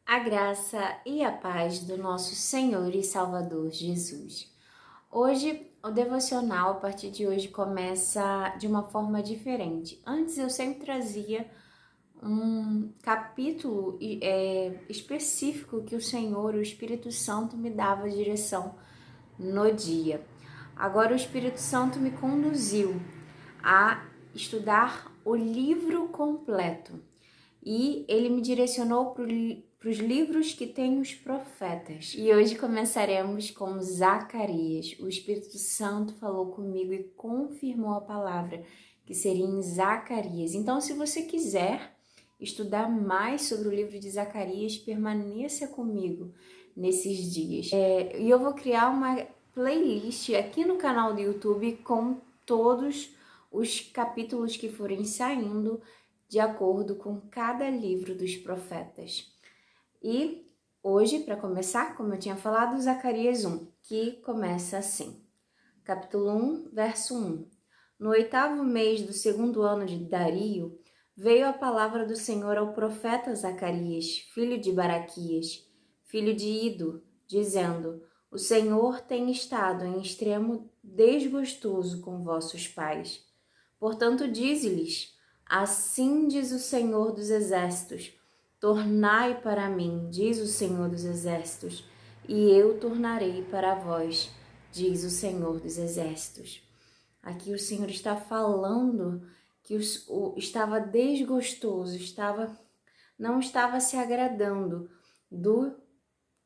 A graça e a paz do nosso Senhor e Salvador Jesus. Hoje, o devocional, a partir de hoje, começa de uma forma diferente. Antes, eu sempre trazia um capítulo específico que o Senhor, o Espírito Santo, me dava direção no dia. Agora, o Espírito Santo me conduziu a estudar o livro completo e ele me direcionou para os livros que têm os profetas. E hoje começaremos com Zacarias. O Espírito Santo falou comigo e confirmou a palavra que seria em Zacarias. Então, se você quiser estudar mais sobre o livro de Zacarias, permaneça comigo nesses dias. E eu vou criar uma playlist aqui no canal do YouTube com todos os capítulos que forem saindo de acordo com cada livro dos profetas. E hoje, para começar, como eu tinha falado, Zacarias 1, que começa assim. Capítulo 1, verso 1. No 8º mês do 2º ano de Dario, veio a palavra do Senhor ao profeta Zacarias, filho de Baraquias, filho de Ido, dizendo: O Senhor tem estado em extremo desgostoso com vossos pais. Portanto, dize-lhes: Assim diz o Senhor dos Exércitos: Tornai para mim, diz o Senhor dos Exércitos, e eu tornarei para vós, diz o Senhor dos Exércitos. Aqui o Senhor está falando que estava desgostoso, não estava se agradando do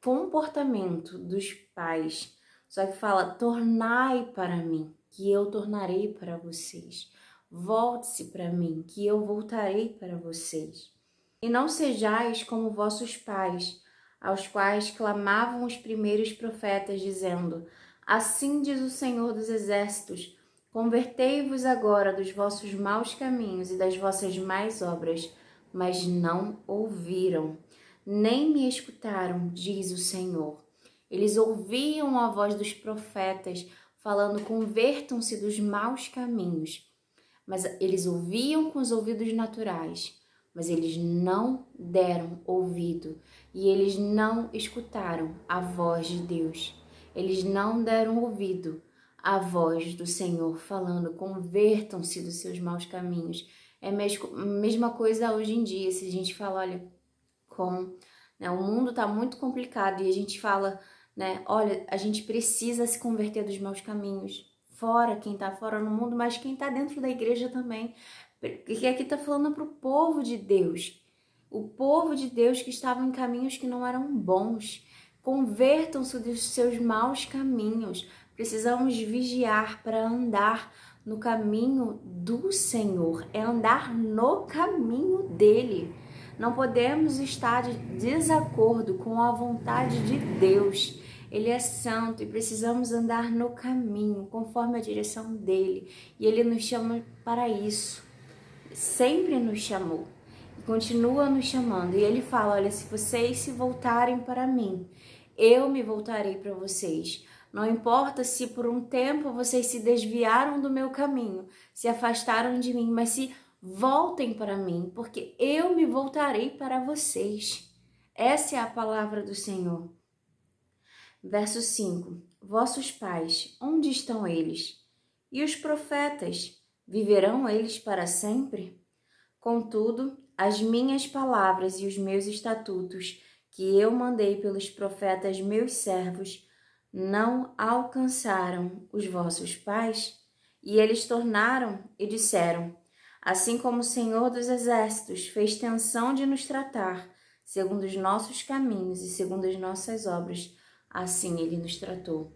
comportamento dos pais. Só que fala: tornai para mim, que eu tornarei para vocês. Volte-se para mim, que eu voltarei para vocês. E não sejais como vossos pais, aos quais clamavam os primeiros profetas, dizendo: Assim diz o Senhor dos Exércitos: Convertei-vos agora dos vossos maus caminhos e das vossas más obras. Mas não ouviram, nem me escutaram, diz o Senhor. Eles ouviam a voz dos profetas, falando: Convertam-se dos maus caminhos. Mas eles ouviam com os ouvidos naturais, mas eles não deram ouvido e eles não escutaram a voz de Deus. Eles não deram ouvido à voz do Senhor falando: convertam-se dos seus maus caminhos. É a mesma coisa hoje em dia, se a gente fala, olha, o mundo está muito complicado e a gente fala, né, olha, a gente precisa se converter dos maus caminhos. Fora, quem está fora no mundo, mas quem está dentro da igreja também. Porque aqui está falando para o povo de Deus. O povo de Deus que estava em caminhos que não eram bons. Convertam-se dos seus maus caminhos. Precisamos vigiar para andar no caminho do Senhor. É andar no caminho dele. Não podemos estar de desacordo com a vontade de Deus. Ele é santo e precisamos andar no caminho, conforme a direção dele. E ele nos chama para isso. Sempre nos chamou e continua nos chamando. E ele fala: olha, se vocês se voltarem para mim, eu me voltarei para vocês. Não importa se por um tempo vocês se desviaram do meu caminho, se afastaram de mim, mas se voltem para mim, porque eu me voltarei para vocês. Essa é a palavra do Senhor. Verso 5. Vossos pais, onde estão eles? E os profetas, viverão eles para sempre? Contudo, as minhas palavras e os meus estatutos, que eu mandei pelos profetas meus servos, não alcançaram os vossos pais? E eles tornaram e disseram: Assim como o Senhor dos Exércitos fez tensão de nos tratar, segundo os nossos caminhos e segundo as nossas obras, assim ele nos tratou.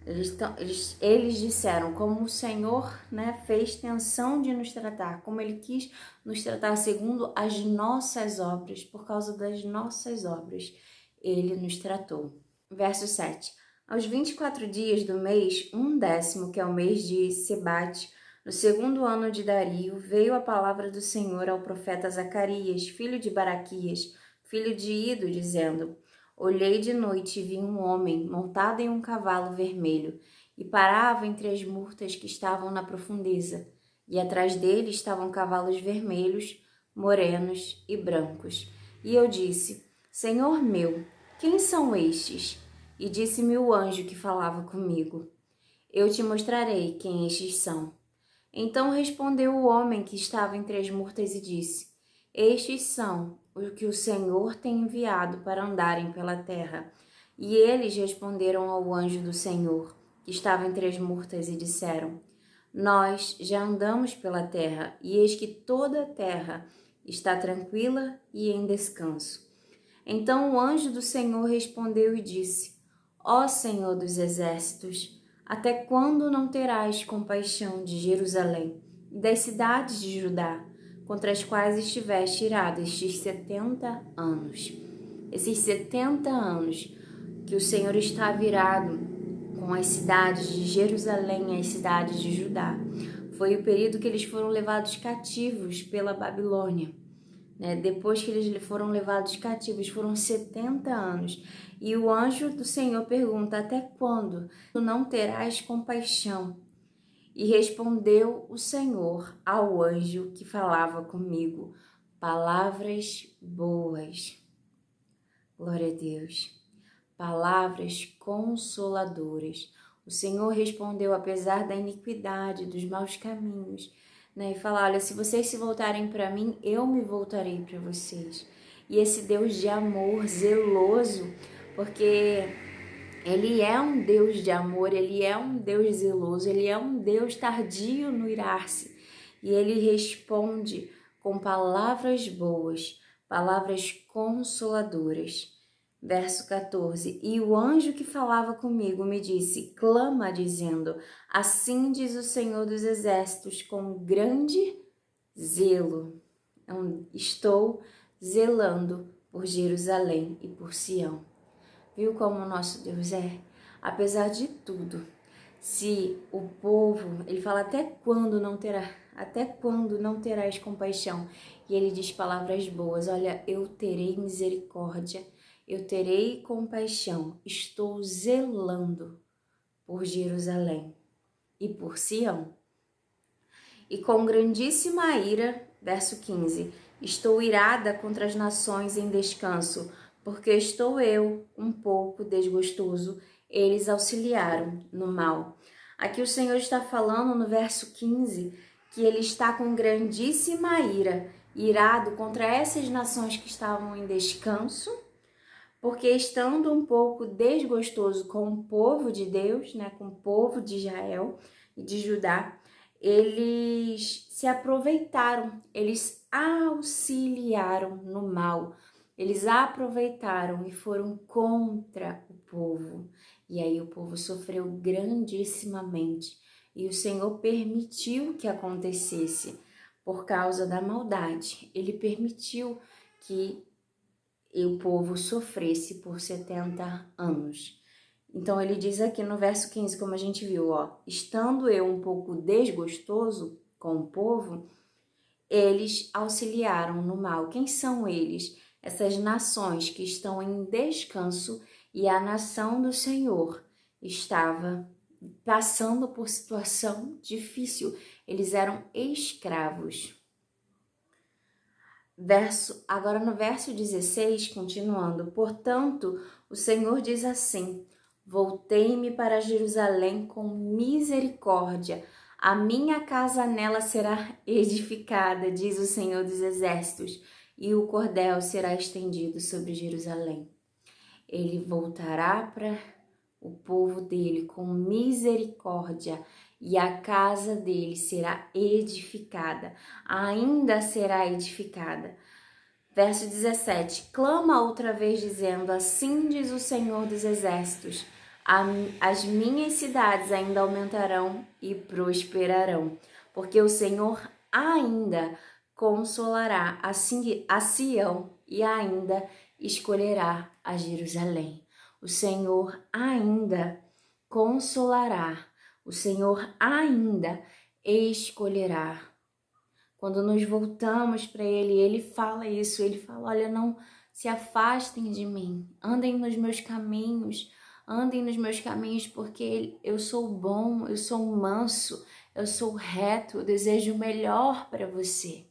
Eles disseram: como o Senhor, né, fez tensão de nos tratar, como ele quis nos tratar segundo as nossas obras, por causa das nossas obras, ele nos tratou. Verso 7. Aos 24 dias do mês, 1/10, que é o mês de Sebate, no 2º ano de Dario, veio a palavra do Senhor ao profeta Zacarias, filho de Baraquias, filho de Ido, dizendo: Olhei de noite e vi um homem montado em um cavalo vermelho e parava entre as murtas que estavam na profundeza, e atrás dele estavam cavalos vermelhos, morenos e brancos. E eu disse: Senhor meu, quem são estes? E disse-me o anjo que falava comigo: Eu te mostrarei quem estes são. Então respondeu o homem que estava entre as murtas e disse: Estes são os que o Senhor tem enviado para andarem pela terra. E eles responderam ao anjo do Senhor, que estava entre as murtas, e disseram: Nós já andamos pela terra, e eis que toda a terra está tranquila e em descanso. Então o anjo do Senhor respondeu e disse: Ó Senhor dos exércitos, até quando não terás compaixão de Jerusalém e das cidades de Judá, contra as quais estiveste irado estes 70 anos? Esses 70 anos que o Senhor está virado com as cidades de Jerusalém e as cidades de Judá. Foi o período que eles foram levados cativos pela Babilônia. Depois que eles foram levados cativos, foram 70 anos. E o anjo do Senhor pergunta: Até quando tu não terás compaixão? E respondeu o Senhor ao anjo que falava comigo: Palavras boas. Glória a Deus. Palavras consoladoras. O Senhor respondeu: apesar da iniquidade, dos maus caminhos, e fala: olha, se vocês se voltarem para mim, eu me voltarei para vocês. E esse Deus de amor zeloso, porque Ele é um Deus de amor, Ele é um Deus zeloso, Ele é um Deus tardio no irar-se. E Ele responde com palavras boas, palavras consoladoras. Verso 14: E o anjo que falava comigo me disse: Clama, dizendo: Assim diz o Senhor dos Exércitos, com grande zelo. Estou zelando por Jerusalém e por Sião. Viu como o nosso Deus é? Apesar de tudo, se o povo, ele fala: até quando não terás compaixão? E ele diz palavras boas: olha, eu terei misericórdia, eu terei compaixão, estou zelando por Jerusalém e por Sião. E com grandíssima ira, verso 15, estou irada contra as nações em descanso, porque estou eu um pouco desgostoso, eles auxiliaram no mal. Aqui o Senhor está falando no verso 15 que ele está com grandíssima ira, irado contra essas nações que estavam em descanso, porque estando um pouco desgostoso com o povo de Deus, com o povo de Israel e de Judá, eles se aproveitaram, eles auxiliaram no mal, eles aproveitaram e foram contra o povo. E aí o povo sofreu grandissimamente e o Senhor permitiu que acontecesse por causa da maldade. Ele permitiu que o povo sofresse por 70 anos. Então ele diz aqui no verso 15, como a gente viu, estando eu um pouco desgostoso com o povo, eles auxiliaram no mal. Quem são eles? Essas nações que estão em descanso, e a nação do Senhor estava passando por situação difícil. Eles eram escravos. Agora no verso 16, continuando: Portanto, o Senhor diz assim: Voltei-me para Jerusalém com misericórdia, a minha casa nela será edificada, diz o Senhor dos Exércitos, e o cordel será estendido sobre Jerusalém. Ele voltará para o povo dele com misericórdia, e a casa dele será edificada, ainda será edificada. Verso 17, clama outra vez dizendo: Assim diz o Senhor dos Exércitos, as minhas cidades ainda aumentarão e prosperarão, porque o Senhor ainda consolará a Sião e ainda escolherá a Jerusalém. O Senhor ainda consolará, o Senhor ainda escolherá. Quando nos voltamos para Ele, Ele fala isso, Ele fala: olha, não se afastem de mim, andem nos meus caminhos, porque eu sou bom, eu sou manso, eu sou reto, eu desejo o melhor para você.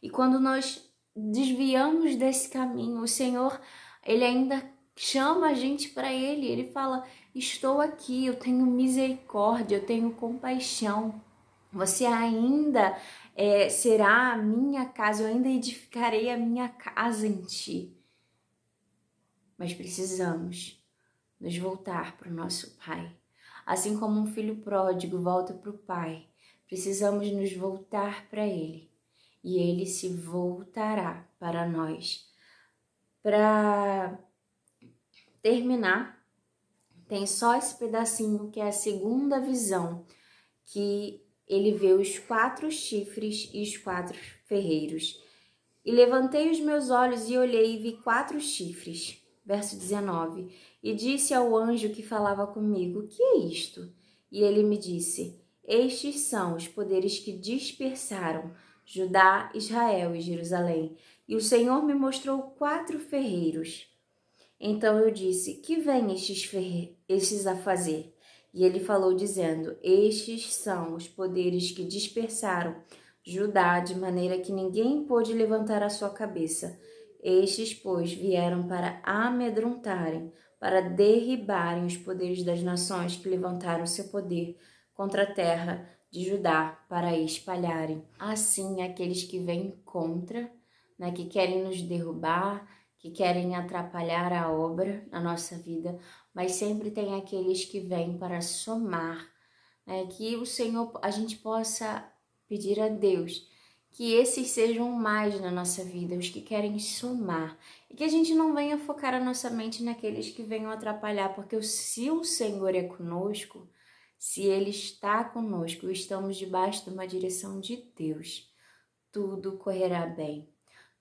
E quando nós desviamos desse caminho, o Senhor, Ele ainda chama a gente para ele. Ele fala: estou aqui, eu tenho misericórdia, eu tenho compaixão. Você ainda será a minha casa, eu ainda edificarei a minha casa em ti. Mas precisamos nos voltar para o nosso Pai. Assim como um filho pródigo volta para o Pai, precisamos nos voltar para Ele. E Ele se voltará para nós. Para terminar, tem só esse pedacinho que é a segunda visão, que ele vê os 4 chifres e os 4 ferreiros. E levantei os meus olhos e olhei e vi 4 chifres. Verso 19. E disse ao anjo que falava comigo: o que é isto? E ele me disse: estes são os poderes que dispersaram Judá, Israel e Jerusalém. E o Senhor me mostrou 4 ferreiros. Então eu disse: que vêm estes a fazer? E ele falou dizendo: estes são os poderes que dispersaram Judá, de maneira que ninguém pôde levantar a sua cabeça. Estes, pois, vieram para amedrontarem, para derribarem os poderes das nações que levantaram seu poder contra a terra de Judá, para espalharem. Assim, aqueles que vêm contra, que querem nos derrubar, que querem atrapalhar a obra na nossa vida, mas sempre tem aqueles que vêm para somar, que o Senhor, a gente possa pedir a Deus que esses sejam mais na nossa vida, os que querem somar, e que a gente não venha focar a nossa mente naqueles que venham atrapalhar, porque se o Senhor é conosco, se Ele está conosco, estamos debaixo de uma direção de Deus, tudo correrá bem.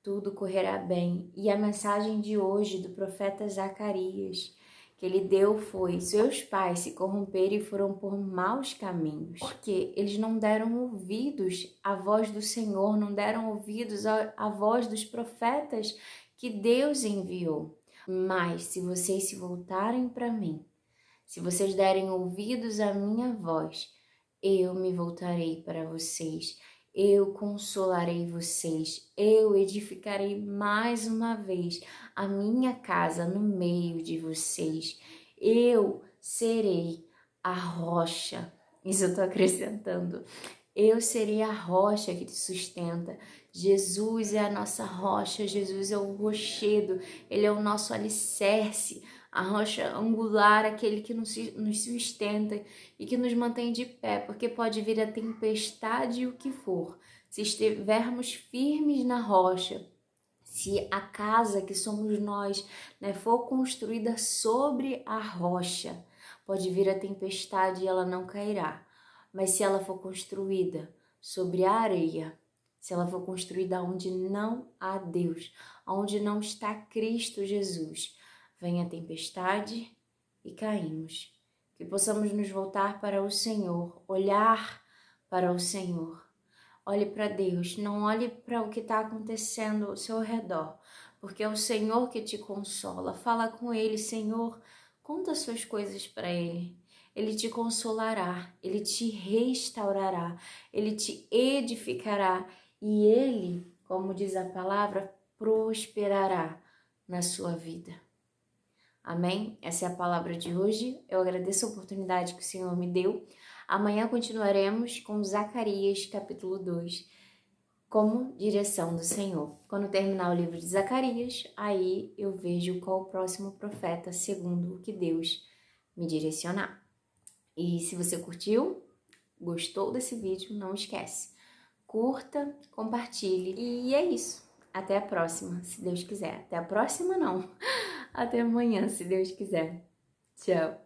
Tudo correrá bem. E a mensagem de hoje do profeta Zacarias, que ele deu foi: seus pais se corromperam e foram por maus caminhos. Porque eles não deram ouvidos à voz do Senhor, não deram ouvidos à voz dos profetas que Deus enviou. Mas se vocês se voltarem para mim, se vocês derem ouvidos à minha voz, eu me voltarei para vocês. Eu consolarei vocês, eu edificarei mais uma vez a minha casa no meio de vocês. Eu serei a rocha. Isso eu estou acrescentando. Eu serei a rocha que te sustenta. Jesus é a nossa rocha, Jesus é o rochedo, Ele é o nosso alicerce, a rocha angular, aquele que nos sustenta e que nos mantém de pé, porque pode vir a tempestade e o que for. Se estivermos firmes na rocha, se a casa que somos nós, for construída sobre a rocha, pode vir a tempestade e ela não cairá. Mas se ela for construída sobre a areia, se ela for construída onde não há Deus, onde não está Cristo Jesus, vem a tempestade e caímos. Que possamos nos voltar para o Senhor, olhar para o Senhor. Olhe para Deus, não olhe para o que está acontecendo ao seu redor, porque é o Senhor que te consola. Fala com Ele: Senhor, conta as suas coisas para Ele. Ele te consolará, Ele te restaurará, Ele te edificará e Ele, como diz a palavra, prosperará na sua vida. Amém? Essa é a palavra de hoje. Eu agradeço a oportunidade que o Senhor me deu. Amanhã continuaremos com Zacarias, capítulo 2, como direção do Senhor. Quando terminar o livro de Zacarias, aí eu vejo qual o próximo profeta, segundo o que Deus me direcionar. E se você curtiu, gostou desse vídeo, não esquece. Curta, compartilhe e é isso. Até a próxima, se Deus quiser. Até a próxima não. Até amanhã, se Deus quiser. Tchau.